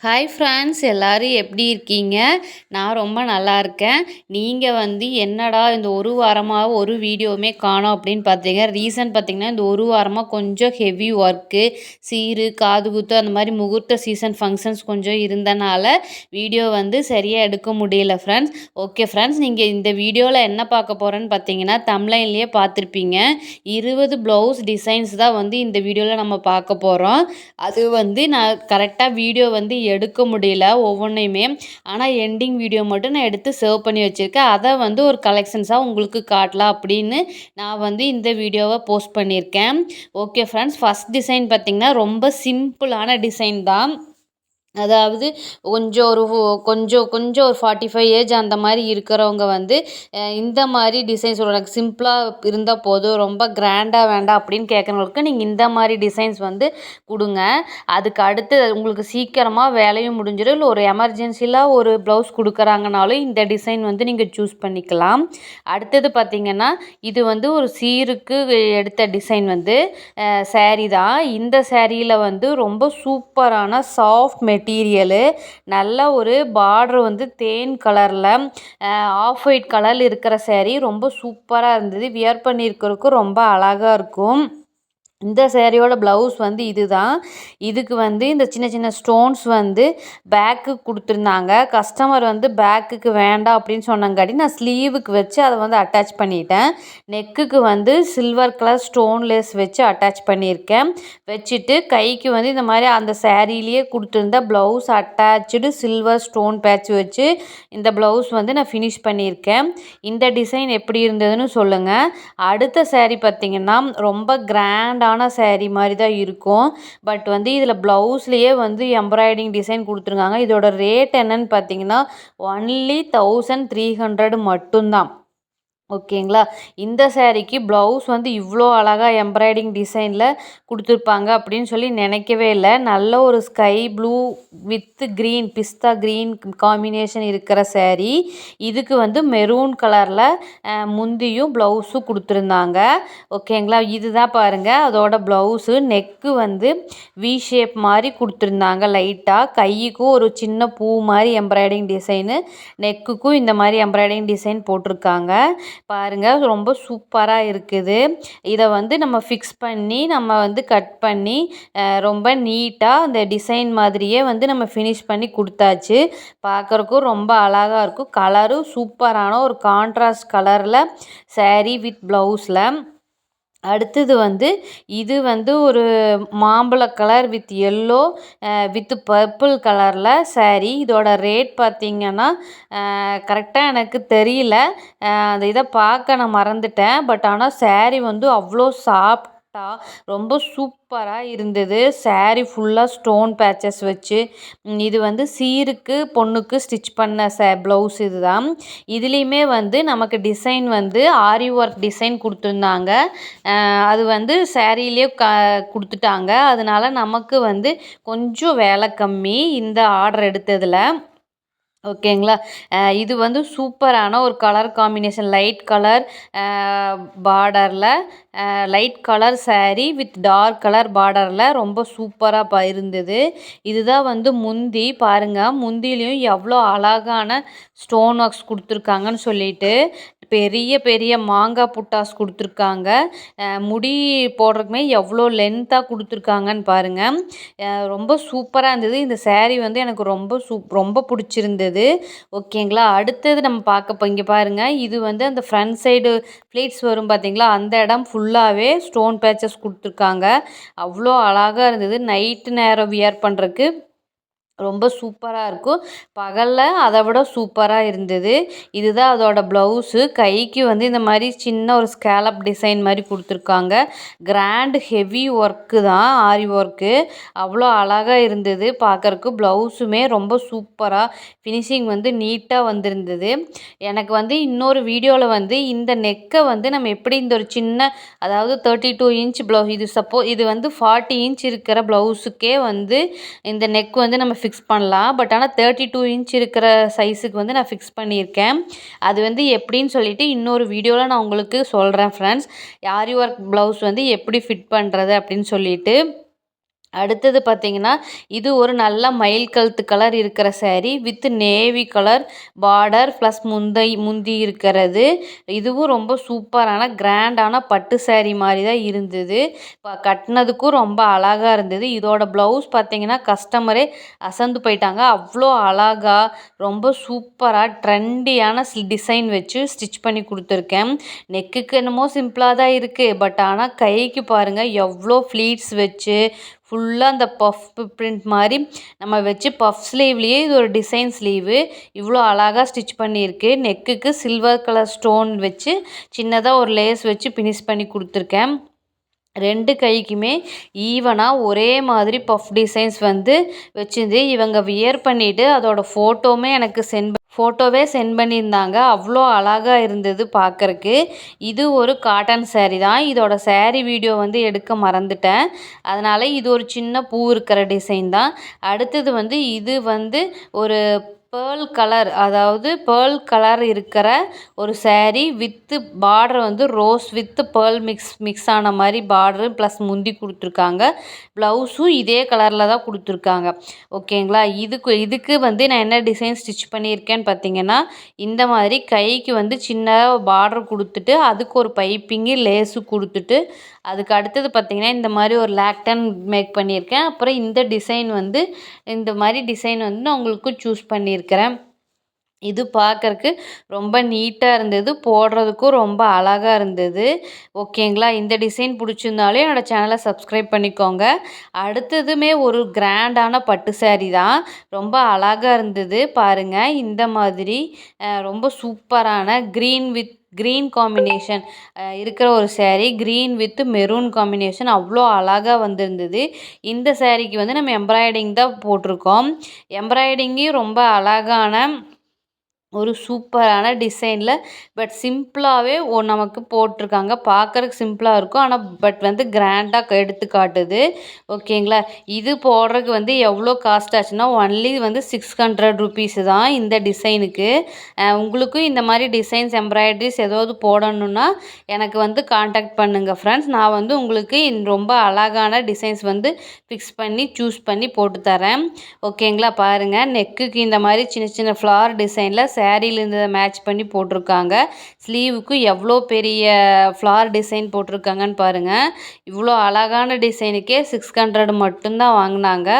Hi friends எல்லோரும் எப்படி இருக்கீங்க? நான் ரொம்ப நல்லா இருக்கேன். நீங்கள் என்னடா இந்த ஒரு வாரமாக ஒரு வீடியோவுமே காணோம் அப்படின்னு பார்த்தீங்க. ரீசன் பார்த்தீங்கன்னா, இந்த ஒரு வாரமாக கொஞ்சம் ஹெவி ஒர்க்கு, சீரு, காதுகுத்து அந்த மாதிரி முகூர்த்த சீசன் ஃபங்க்ஷன்ஸ் கொஞ்சம் இருந்தனால வீடியோ சரியாக எடுக்க முடியல ஃப்ரெண்ட்ஸ். ஓகே ஃப்ரெண்ட்ஸ், நீங்கள் இந்த வீடியோவில் என்ன பார்க்க போகிறேன்னு பார்த்தீங்கன்னா, தம்ப்லைன்லேயே பார்த்துருப்பீங்க. 20 ப்ளவுஸ் டிசைன்ஸ் தான் இந்த வீடியோவில் நம்ம பார்க்க போகிறோம். அது நான் கரெக்டாக வீடியோ எடுக்க முடியல ஒவ்வொன்றையுமே. ஆனால் எண்டிங் வீடியோ மட்டும் நான் எடுத்து சேவ் பண்ணி வச்சுருக்கேன். அதை ஒரு கலெக்ஷன்ஸாக உங்களுக்கு காட்டலாம் அப்படின்னு நான் இந்த வீடியோவை போஸ்ட் பண்ணியிருக்கேன். ஓகே ஃப்ரெண்ட்ஸ், ஃபஸ்ட் டிசைன் பார்த்திங்கன்னா ரொம்ப சிம்பிளான டிசைன் தான். அதாவது கொஞ்சம் கொஞ்சம் ஒரு 45 ஏஜ் அந்த மாதிரி இருக்கிறவங்க இந்த மாதிரி டிசைன்ஸ் சொல்கிறாங்க. சிம்பிளாக இருந்தால் போதும், ரொம்ப கிராண்டாக வேண்டாம் அப்படின்னு கேட்குறவங்களுக்கு நீங்கள் இந்த மாதிரி டிசைன்ஸ் கொடுங்க. அதுக்கு அடுத்து உங்களுக்கு சீக்கிரமாக வேலையும் முடிஞ்சிடும். இல்லை ஒரு எமர்ஜென்சியில் ஒரு ப்ளவுஸ் கொடுக்குறாங்கனாலும் இந்த டிசைன் நீங்கள் சூஸ் பண்ணிக்கலாம். அடுத்தது பார்த்திங்கன்னா, இது ஒரு சீருக்கு எடுத்த டிசைன் சேரீ தான். இந்த சேரீயில் ரொம்ப சூப்பரான சாஃப்ட் மெட்டீரியலு, நல்ல ஒரு பார்டர் தேன் கலரில் ஆஃப் ஒயிட் கலரில் இருக்கிற சேரீ ரொம்ப சூப்பராக இருந்தது. வியர் பண்ணியிருக்கிறதுக்கும் ரொம்ப அழகாக இருக்கும். இந்த சேரீயோட ப்ளவுஸ் இதுதான். இதுக்கு இந்த சின்ன சின்ன ஸ்டோன்ஸ் பேக்கு கொடுத்துருந்தாங்க. கஸ்டமர் பேக்குக்கு வேண்டாம் அப்படின்னு சொன்னங்காட்டி நான் ஸ்லீவுக்கு வச்சு அதை அட்டாச் பண்ணிட்டேன். நெக்குக்கு சில்வர் கலர் ஸ்டோன் லேஸ் வச்சு அட்டாச் பண்ணியிருக்கேன். வச்சுட்டு கைக்கு இந்த மாதிரி அந்த சேரீலேயே கொடுத்துருந்த blouse attach silver stone patch வச்சு இந்த ப்ளவுஸ் நான் ஃபினிஷ் பண்ணியிருக்கேன். இந்த டிசைன் எப்படி இருந்ததுன்னு சொல்லுங்கள். அடுத்த சேரீ பார்த்திங்கன்னா ரொம்ப கிராண்டான சேரீ மாதிரி தான் இருக்கும். பட் இதில் ப்ளவுஸ்லேயே எம்ப்ராய்டிங் டிசைன் கொடுத்துருக்காங்க. இதோட ரேட் என்னன்னு பார்த்தீங்கன்னா ஒன்லி 1300 மட்டும்தான். ஓகேங்களா? இந்த சேரீக்கு ப்ளவுஸ் இவ்வளோ அழகாக எம்ப்ராய்டிங் டிசைனில் கொடுத்துருப்பாங்க அப்படின்னு சொல்லி நினைக்கவே இல்லை. நல்ல ஒரு sky blue with green, pista green combination இருக்கிற சேரீ. இதுக்கு மெரூன் கலரில் முந்தியும் ப்ளவுஸும் கொடுத்துருந்தாங்க. ஓகேங்களா? இதுதான் பாருங்கள் அதோட ப்ளவுஸு. நெக்கு வி ஷேப் மாதிரி கொடுத்துருந்தாங்க. லைட்டாக கைக்கும் ஒரு சின்ன பூ மாதிரி எம்ப்ராய்டிங் டிசைனு, நெக்குக்கும் இந்த மாதிரி எம்ப்ராய்டிங் டிசைன் போட்டிருக்காங்க. பாருங்கள் ரொம்ப சூப்பராக இருக்குது. இதை நம்ம ஃபிக்ஸ் பண்ணி நம்ம கட் பண்ணி ரொம்ப நீட்டாக அந்த டிசைன் மாதிரியே நம்ம ஃபினிஷ் பண்ணி கொடுத்தாச்சு. பார்க்குறக்கும் ரொம்ப அழகாக இருக்கும். கலரும் சூப்பரான ஒரு கான்ட்ராஸ்ட் கலரில் சேரீ வித் ப்ளவுஸில். அடுத்தது இது ஒரு மாம்பழ colour with yellow with purple கலரில் சேரீ. இதோட ரேட் பார்த்திங்கன்னா கரெக்டாக எனக்கு தெரியல. அந்த இதை பார்க்க நான் மறந்துட்டேன். பட் ஆனால் சேரீ அவ்வளோ சாஃப்டாக ரொம்ப சூப்பராக இருந்தது. சேரீ ஃபுல்லாக ஸ்டோன் பேச்சஸ் வச்சு இது சீருக்கு பொண்ணுக்கு ஸ்டிச் பண்ண ப்ளவுஸ் இதுதான். இதுலேயுமே நமக்கு டிசைன் ஆரி ஒர்க் டிசைன் கொடுத்துருந்தாங்க. அது சேரீலேயே கொடுத்துட்டாங்க. அதனால நமக்கு கொஞ்சம் வேலை கம்மி இந்த ஆர்டர் எடுத்ததில். ஓகேங்களா? இது சூப்பரான ஒரு கலர் காம்பினேஷன், லைட் கலர் பார்டரில் light colour sari with dark colour பார்டரில் ரொம்ப சூப்பராக இருந்தது. இதுதான் முந்தி. பாருங்கள், முந்திலையும் எவ்வளோ அழகான ஸ்டோன் ஒர்க்ஸ் கொடுத்துருக்காங்கன்னு சொல்லிட்டு பெரிய பெரிய மாங்காய் புட்டாஸ் கொடுத்துருக்காங்க. முடி போடுறதுக்குமே எவ்வளோ லென்த்தாக கொடுத்துருக்காங்கன்னு பாருங்கள். ரொம்ப சூப்பராக இருந்தது. இந்த சேரீ எனக்கு ரொம்ப பிடிச்சிருந்தது. ஓகேங்களா? அடுத்தது நம்ம பார்க்க இங்கே பாருங்கள். இது அந்த ஃப்ரண்ட் சைடு ப்ளீட்ஸ் வரும் பார்த்தீங்களா, அந்த இடம் ஃபுல்லாகவே ஸ்டோன் பேச்சஸ் கொடுத்துருக்காங்க. அவ்வளோ அழகாக இருந்தது. நைட்டு நேரம் வியர் பண்ணுறதுக்கு ரொம்ப சூப்பராக இருக்கும். பகலில் அதை விட சூப்பராக இருந்தது. இதுதான் அதோட ப்ளவுஸு. கைக்கு இந்த மாதிரி சின்ன ஒரு ஸ்கேலப் டிசைன் மாதிரி கொடுத்துருக்காங்க. கிராண்ட் ஹெவி ஒர்க்கு தான், ஆரி ஒர்க்கு. அவ்வளோ அழகாக இருந்தது பார்க்குறக்கு. ப்ளவுஸுமே ரொம்ப சூப்பராக ஃபினிஷிங் நீட்டாக வந்திருந்தது. எனக்கு இன்னொரு வீடியோவில் இந்த நெக்கை நம்ம எப்படி இந்த ஒரு சின்ன, அதாவது 32 இன்ச் ப்ளவுஸ், இது 40 இன்ச் இருக்கிற ப்ளவுஸுக்கே இந்த நெக் நம்ம ஃபிக்ஸ் பண்ணலாம். பட் ஆனால் 32 இன்ச் இருக்கிற சைஸுக்கு நான் ஃபிக்ஸ் பண்ணியிருக்கேன். அது எப்படின்னு சொல்லிட்டு இன்னொரு வீடியோவில் நான் உங்களுக்கு சொல்கிறேன் ஃப்ரெண்ட்ஸ். ஆரி ஒர்க் ப்ளவுஸ் எப்படி ஃபிட் பண்ணுறது அப்படின்னு சொல்லிட்டு. அடுத்தது பார்த்தீங்கன்னா, இது ஒரு நல்ல மயில் கழுத்து கலர் இருக்கிற sari with navy colour border plus முந்தி இருக்கிறது. இதுவும் ரொம்ப சூப்பரான கிராண்டான பட்டு சாரீ மாரி தான் இருந்தது. கட்டினதுக்கும் ரொம்ப அழகா இருந்தது. இதோட ப்ளவுஸ் பார்த்தீங்கன்னா, கஸ்டமரே அசந்து போயிட்டாங்க. அவ்வளோ அழகா ரொம்ப சூப்பரா ட்ரெண்டியான டிசைன் வச்சு ஸ்டிச் பண்ணி குடுத்துருக்கேன். நெக்குக்கு என்னமோ சிம்பிளா தான் இருக்கு. பட் ஆனா கைக்கு பாருங்க எவ்வளோ ஃப்ளீட்ஸ் வச்சு ஃபுல்லா அந்த பஃப் பிரிண்ட் மாரி நம்ம வச்சு பஃப் ஸ்லீவ்லேயே இது ஒரு டிசைன் ஸ்லீவு. இவ்வளோ அழகா ஸ்டிச் பண்ணியிருக்கு. நெக்குக்கு சில்வர் கலர் ஸ்டோன் வச்சு சின்னதா ஒரு லேஸ் வச்சு ஃபினிஷ் பண்ணி குடுத்துருக்கேன். 2 கைக்குமே ஈவனா ஒரே மாதிரி பஃப் டிசைன்ஸ் வந்து வச்சிருந்து இவங்க வியர் பண்ணிட்டு அதோட ஃபோட்டோவே சென்ட் பண்ணியிருந்தாங்க. அவ்வளோ அழகா இருந்தது பார்க்கறக்கு. இது ஒரு காட்டன் சாரீ தான். இதோட சாரீ வீடியோ வந்து எடுக்க மறந்துட்டேன். அதனால இது ஒரு சின்ன பூ இருக்கிற டிசைன் தான். அடுத்தது வந்து இது வந்து ஒரு பேர்ல் கலர், அதாவது பேர்ல் கலர் இருக்கிற ஒரு சாரீ வித் பார்டர் வந்து ரோஸ் வித் பேர்ல் மிக்ஸ் ஆன மாதிரி பார்டரு ப்ளஸ் முந்தி கொடுத்துருக்காங்க. ப்ளவுஸும் இதே கலரில் தான் கொடுத்துருக்காங்க. ஓகேங்களா. இதுக்கு வந்து நான் என்ன டிசைன் ஸ்டிச் பண்ணியிருக்கேன்னு பார்த்தீங்கன்னா, இந்த மாதிரி கைக்கு வந்து சின்ன பார்டர் கொடுத்துட்டு அதுக்கு ஒரு பைப்பிங்கு லேஸு கொடுத்துட்டு அதுக்கு அடுத்தது பார்த்தீங்கன்னா, இந்த மாதிரி ஒரு லேக்டன் மேக் பண்ணியிருக்கேன். அப்புறம் இந்த டிசைன் வந்து இந்த மாதிரி டிசைன் வந்து நான் உங்களுக்கு சூஸ் பண்ணியிருக்கிறேன். இது பார்க்கறக்கு ரொம்ப நீட்டாக இருந்தது. போடுறதுக்கும் ரொம்ப அழகா இருந்தது. ஓகேங்களா. இந்த டிசைன் பிடிச்சிருந்தாலும் என்னோட சேனலை சப்ஸ்கிரைப் பண்ணிக்கோங்க. அடுத்ததுமே ஒரு கிராண்டான பட்டு சாரீ தான். ரொம்ப அழகா இருந்தது பாருங்க. இந்த மாதிரி ரொம்ப சூப்பரான க்ரீன் காம்பினேஷன் இருக்கிற ஒரு sari. Green with maroon combination அவ்வளோ அழகா வந்திருந்தது. இந்த சாரீக்கு வந்து நம்ம எம்ப்ராய்டிங் தான் போட்டிருக்கோம். எம்ப்ராய்டிங்கும் ரொம்ப அழகான ஒரு சூப்பரான டிசைனில் பட் சிம்பிளாகவே நமக்கு போட்டிருக்காங்க. பார்க்கறக்கு சிம்பிளாக இருக்கும். ஆனால் பட் வந்து கிராண்டாக எடுத்து காட்டுது. ஓகேங்களா. இது போடுறதுக்கு வந்து எவ்வளோ காஸ்ட் ஆச்சுன்னா ஒன்லி வந்து 600 ருபீஸ் தான் இந்த டிசைனுக்கு. உங்களுக்கும் இந்த மாதிரி டிசைன்ஸ் எம்ப்ராய்டரிஸ் ஏதாவது போடணுன்னா எனக்கு வந்து காண்டாக்ட் பண்ணுங்கள் ஃப்ரெண்ட்ஸ். நான் வந்து உங்களுக்கு ரொம்ப அழகான டிசைன்ஸ் வந்து ஃபிக்ஸ் பண்ணி சூஸ் பண்ணி போட்டு தரேன். ஓகேங்களா. பாருங்கள், நெக்குக்கு இந்த மாதிரி சின்ன சின்ன ஃப்ளார் டிசைனில் சாரீல இருந்ததை மேட்ச் பண்ணி போட்டிருக்காங்க. ஸ்லீவுக்கு எவ்வளோ பெரிய ஃப்ளார் டிசைன் போட்டிருக்காங்கன்னு பாருங்கள். இவ்வளோ அழகான டிசைனுக்கே 600 மட்டும்தான் வாங்கினாங்க.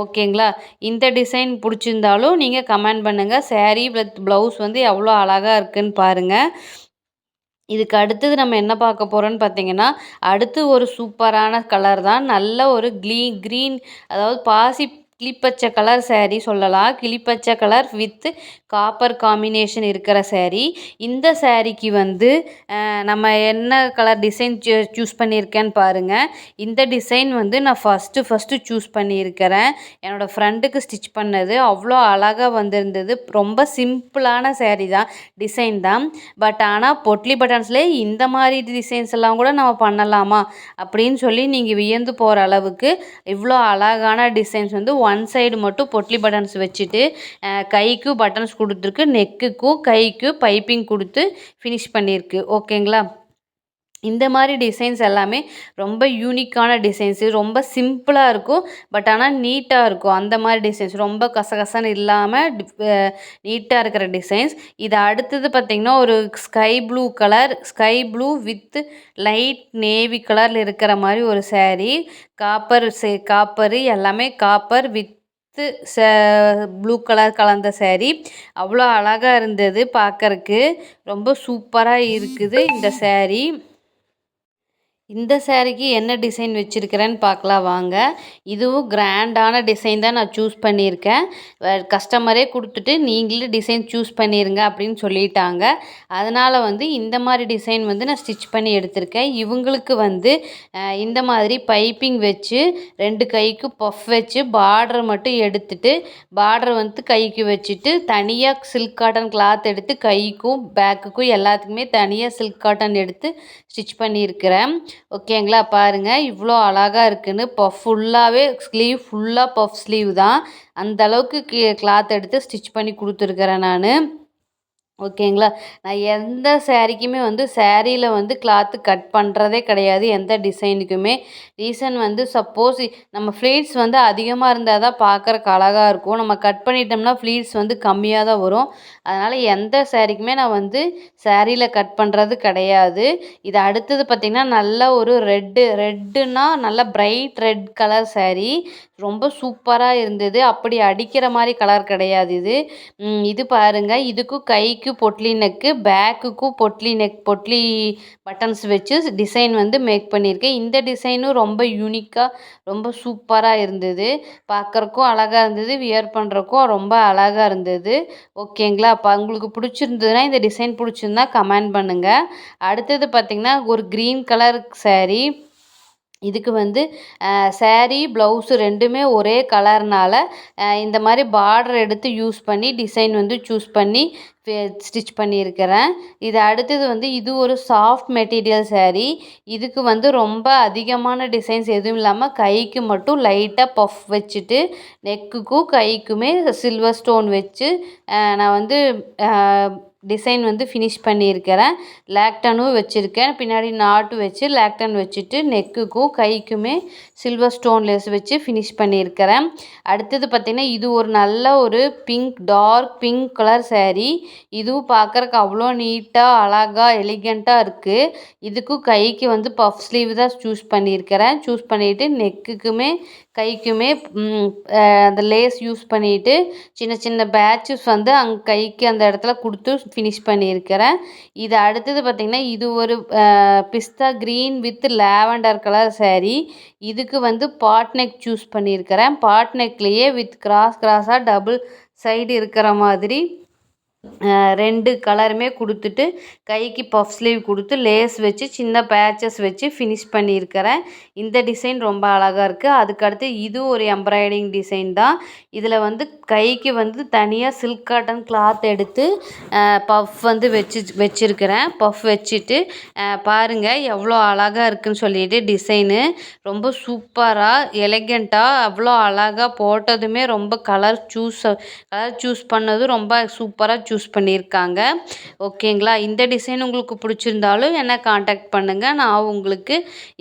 ஓகேங்களா. இந்த டிசைன் பிடிச்சிருந்தாலும் நீங்கள் கமெண்ட் பண்ணுங்கள். சாரீ வித் ப்ளவுஸ் வந்து எவ்வளோ அழகாக இருக்குன்னு பாருங்கள். இதுக்கு அடுத்தது நம்ம என்ன பார்க்க போகிறோம்னு பார்த்தீங்கன்னா, அடுத்து ஒரு சூப்பரான கலர் தான். நல்ல ஒரு க்ரீன், அதாவது கிளிப்பச்சை கலர் சாரீ சொல்லலாம். கிளிப்பச்சை கலர் வித் காப்பர் காம்பினேஷன் இருக்கிற சாரீ. இந்த சாரீக்கு வந்து நம்ம என்ன கலர் டிசைன் சூஸ் பண்ணியிருக்கேன்னு பாருங்கள். இந்த டிசைன் வந்து நான் ஃபஸ்ட்டு சூஸ் பண்ணியிருக்கிறேன். என்னோடய ஃப்ரெண்டுக்கு ஸ்டிச் பண்ணது. அவ்வளோ அழகாக வந்திருந்தது. ரொம்ப சிம்பிளான சாரீ தான், டிசைன் தான். பட் ஆனால் பொட்லி பட்டன்ஸ்லேயே இந்த மாதிரி டிசைன்ஸ் எல்லாம் கூட நம்ம பண்ணலாமா அப்படின்னு சொல்லி நீங்கள் வியந்து போகிற அளவுக்கு இவ்வளோ அழகான டிசைன்ஸ் வந்து ஒன் சைடு மட்டும் பொட்லி பட்டன்ஸ் வச்சுட்டு கைக்கு பட்டன்ஸ் கொடுத்துருக்கு. நெக்குக்கும் கைக்கும் பைப்பிங் கொடுத்து ஃபினிஷ் பண்ணியிருக்கு. ஓகேங்களா. இந்த மாதிரி டிசைன்ஸ் எல்லாமே ரொம்ப யூனிக்கான டிசைன்ஸு. ரொம்ப சிம்பிளாக இருக்கும். பட் ஆனால் நீட்டாக இருக்கும். அந்த மாதிரி டிசைன்ஸ் ரொம்ப கசகசன்னு இல்லாமல் நீட்டாக இருக்கிற டிசைன்ஸ். இது அடுத்தது பார்த்திங்கன்னா, ஒரு sky blue with light navy கலரில் இருக்கிற மாதிரி ஒரு சாரீ. காப்பரு எல்லாமே காப்பர் வித் ப்ளூ கலர் கலந்த சாரீ. அவ்வளோ அழகாக இருந்தது பார்க்கறக்கு. ரொம்ப சூப்பராக இருக்குது இந்த சாரீ. இந்த சாரீக்கு என்ன டிசைன் வச்சுருக்கிறேன்னு பார்க்கலாம் வாங்க. இதுவும் கிராண்டான டிசைன் தான் நான் சூஸ் பண்ணியிருக்கேன். கஸ்டமரே கொடுத்துட்டு நீங்களே டிசைன் சூஸ் பண்ணிடுங்க அப்படின்னு சொல்லிட்டாங்க. அதனால் வந்து இந்த மாதிரி டிசைன் வந்து நான் ஸ்டிச் பண்ணி எடுத்திருக்கேன். இவங்களுக்கு வந்து இந்த மாதிரி பைப்பிங் வச்சு 2 கைக்கும் பஃப் வச்சு பார்டர் மட்டும் எடுத்துட்டு பார்டர் வந்து கைக்கு வச்சுட்டு தனியாக சில்க் காட்டன் கிளாத் எடுத்து கைக்கும் பேக்குக்கும் எல்லாத்துக்குமே தனியாக சில்க் காட்டன் எடுத்து ஸ்டிச் பண்ணியிருக்கிறேன். ஓகேங்களா. பாருங்கள் இவ்வளோ அழகாக இருக்குன்னு. ஃபுல்லாகவே ஸ்லீவ் ஃபுல்லாக பஃப் ஸ்லீவ் தான். அந்த அளவுக்கு கிளாத் எடுத்து ஸ்டிச் பண்ணி கொடுத்துருக்குறேன் நான். ஓகேங்களா. நான் எந்த சாரீக்குமே வந்து சாரீல வந்து கிளாத்து கட் பண்ணுறதே கிடையாது. எந்த டிசைனுக்குமே. ரீசன் வந்து சப்போஸ் நம்ம ஃப்ளீட்ஸ் வந்து அதிகமாக இருந்தால் தான் பார்க்கறக்கு அழகா இருக்கும். நம்ம கட் பண்ணிட்டோம்னா ஃப்ளீட்ஸ் வந்து கம்மியா தான் வரும். அதனால் எந்த சாரீக்குமே நான் வந்து சாரீல கட் பண்ணுறது கிடையாது. இது அடுத்தது பார்த்திங்கன்னா, நல்ல ஒரு ரெட்டுன்னா நல்லா பிரைட் ரெட் கலர் சாரீ. ரொம்ப சூப்பரா இருந்தது. அப்படி அடிக்கிற மாரி கலர் கிடையாது இது. இது பாருங்க. இதுக்கும் கைக்கு பொட்லி நெக்கு, பேக்குக்கும் பொட்லி பட்டன்ஸ் வச்சு டிசைன் வந்து மேக் பண்ணியிருக்கேன். இந்த டிசைனும் ரொம்ப யூனிக்கா, ரொம்ப சூப்பரா இருந்தது. பார்க்கறக்கும் அழகா இருந்தது. வியர் பண்ணுறக்கும் ரொம்ப அழகா இருந்தது. ஓகேங்களா. அப்போ உங்களுக்கு பிடிச்சிருந்ததுன்னா, இந்த டிசைன் பிடிச்சிருந்தா கமெண்ட் பண்ணுங்க. அடுத்தது பார்த்தீங்கன்னா, ஒரு கிரீன் கலர் சாரீ. இதுக்கு வந்து சாரீ, ப்ளவுஸு 2மே ஒரே கலர்னால இந்த மாதிரி பார்டர் எடுத்து யூஸ் பண்ணி டிசைன் வந்து சூஸ் பண்ணி ஸ்டிச் பண்ணியிருக்கிறேன். இது அடுத்தது வந்து இது ஒரு சாஃப்ட் மெட்டீரியல் சாரீ. இதுக்கு வந்து ரொம்ப அதிகமான டிசைன்ஸ் எதுவும் இல்லாமல் கைக்கு மட்டும் லைட்டாக பஃப் வச்சுட்டு நெக்குக்கும் கைக்குமே சில்வர் ஸ்டோன் வச்சு நான் வந்து டிசைன் வந்து ஃபினிஷ் பண்ணியிருக்கிறேன். லேக்டனும் வச்சுருக்கேன். பின்னாடி நாட்டு வச்சு லேக்டன் வச்சுட்டு நெக்குக்கும் கைக்குமே சில்வர் ஸ்டோன் லேஸ் வச்சு ஃபினிஷ் பண்ணியிருக்கிறேன். அடுத்தது பார்த்திங்கன்னா, இது ஒரு நல்ல ஒரு டார்க் பிங்க் கலர் சாரீ. இதுவும் பார்க்குறக்கு அவ்வளோ நீட்டாக அழகா எலிகண்ட்டாக இருக்குது. இதுக்கும் கைக்கு வந்து பஃப் ஸ்லீவ் தான் சூஸ் பண்ணியிருக்கிறேன். சூஸ் பண்ணிவிட்டு நெக்குக்குமே கைக்குமே அந்த லேஸ் யூஸ் பண்ணிவிட்டு சின்ன சின்ன பேட்சஸ் வந்து கைக்கு அந்த இடத்துல கொடுத்து ஃபினிஷ் பண்ணியிருக்கிறேன். இது அடுத்தது பார்த்திங்கன்னா, இது ஒரு pista green with lavender colour sari. இதுக்கு வந்து பாட் நெக் சூஸ் பண்ணியிருக்கிறேன். பாட் நெக்லேயே வித் கிராஸாக டபுள் சைடு இருக்கிற மாதிரி 2 கலருமே கொடுத்துட்டு கைக்கு பஃப் ஸ்லீவ் கொடுத்து லேஸ் வச்சு சின்ன பேட்சஸ் வச்சு ஃபினிஷ் பண்ணியிருக்கிறேன். இந்த டிசைன் ரொம்ப அழகாக இருக்குது. அதுக்கடுத்து இது ஒரு எம்ப்ராய்டிங் டிசைன் தான். இதில் வந்து கைக்கு வந்து தனியாக சில்க் காட்டன் கிளாத் எடுத்து பஃப் வந்து வச்சுருக்கிறேன். பஃப் வச்சுட்டு பாருங்கள் எவ்வளோ அழகாக இருக்குதுன்னு சொல்லிட்டு டிசைனு ரொம்ப சூப்பராக எலகெண்ட்டாக அவ்வளோ அழகாக போட்டதுமே ரொம்ப கலர் சூஸ் பண்ணதும் ரொம்ப சூப்பராக சூஸ் பண்ணியிருக்காங்க. ஓகேங்களா. இந்த டிசைன் உங்களுக்கு பிடிச்சிருந்தாலும் என்னை காண்டாக்ட் பண்ணுங்கள். நான் உங்களுக்கு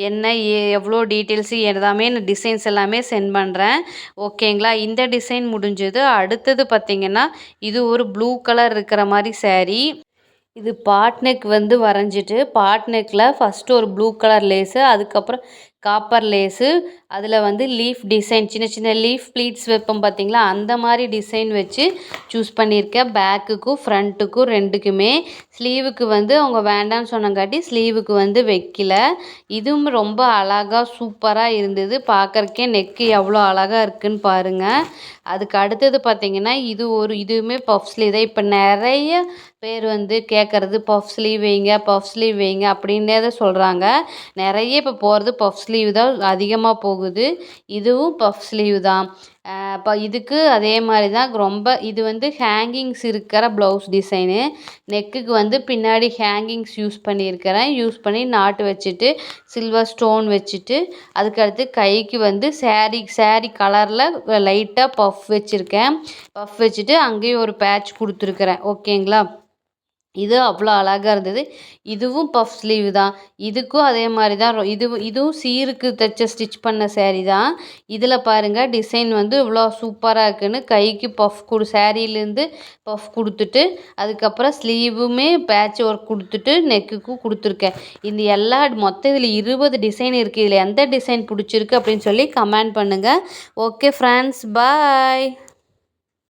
என்ன எவ்வளோ டீட்டெயில்ஸு எல்லாமே டிசைன்ஸ் எல்லாமே சென்ட் பண்ணுறேன். ஓகேங்களா. இந்த டிசைன் முடிஞ்சது. அடுத்தது பார்த்திங்கன்னா, இது ஒரு ப்ளூ கலர் இருக்கிற மாதிரி சாரீ. இது பாட் நெக் வந்து வரைஞ்சிட்டு பாட் நெக்கில் ஃபஸ்ட்டு ஒரு ப்ளூ கலர் லேஸு, அதுக்கப்புறம் காப்பர் லேஸு, அதில் வந்து லீஃப் டிசைன் சின்ன சின்ன லீஃப் ப்ளீட்ஸ் வைப்போம் பார்த்திங்களா, அந்த மாதிரி டிசைன் வச்சு சூஸ் பண்ணியிருக்கேன். பேக்குக்கும் ஃப்ரண்ட்டுக்கும் 2க்குமே. ஸ்லீவுக்கு வந்து அவங்க வேண்டான்னு சொன்னங்காட்டி ஸ்லீவுக்கு வந்து வைக்கல. இதுவும் ரொம்ப அழகாக சூப்பராக இருந்தது. பார்க்குறக்கே நெக்கு எவ்வளோ அழகாக இருக்குதுன்னு பாருங்கள். அதுக்கு அடுத்தது பார்த்திங்கன்னா, இதுவுமே பஃப் ஸ்லீவ் தான். இப்போ நிறைய பேர் வந்து கேட்குறது பஃப் ஸ்லீவ் வைங்க அப்படின்னே தான் சொல்கிறாங்க. நிறைய இப்போ போகிறது பஃப் ஸ்லீவ் தான் அதிகமாக போகுது. இதுவும் பஃப் ஸ்லீவ் தான். இப்போ இதுக்கு அதே மாதிரி தான் இது வந்து ஹேங்கிங்ஸ் இருக்கிற ப்ளவுஸ் டிசைனு. நெக்குக்கு வந்து பின்னாடி ஹேங்கிங்ஸ் யூஸ் பண்ணியிருக்கிறேன். யூஸ் பண்ணி நாட்டு வச்சுட்டு சில்வர் ஸ்டோன் வச்சுட்டு அதுக்கடுத்து கைக்கு வந்து சாரீ கலரில் லைட்டாக பஃப் வச்சுருக்கேன். பஃப் வச்சுட்டு அங்கேயும் ஒரு பேட்ச் கொடுத்துருக்குறேன். ஓகேங்களா. இது அவ்வளோ அழகாக இருந்தது. இதுவும் பஃப் ஸ்லீவ் தான். இதுக்கும் அதே மாதிரி தான். இதுவும் சீருக்கு ஸ்டிச் பண்ண சாரீ தான். இதில் பாருங்கள் டிசைன் வந்து இவ்வளோ சூப்பராக இருக்குன்னு கைக்கு சாரீலேருந்து பஃப் கொடுத்துட்டு அதுக்கப்புறம் ஸ்லீவுமே பேட்ச் ஒர்க் கொடுத்துட்டு நெக்குக்கும் கொடுத்துருக்கேன். மொத்தம் இதில் 20 டிசைன் இருக்குது. இதில் எந்த டிசைன் பிடிச்சிருக்கு அப்படின்னு சொல்லி கமெண்ட் பண்ணுங்கள். ஓகே ஃப்ரெண்ட்ஸ், பாய்.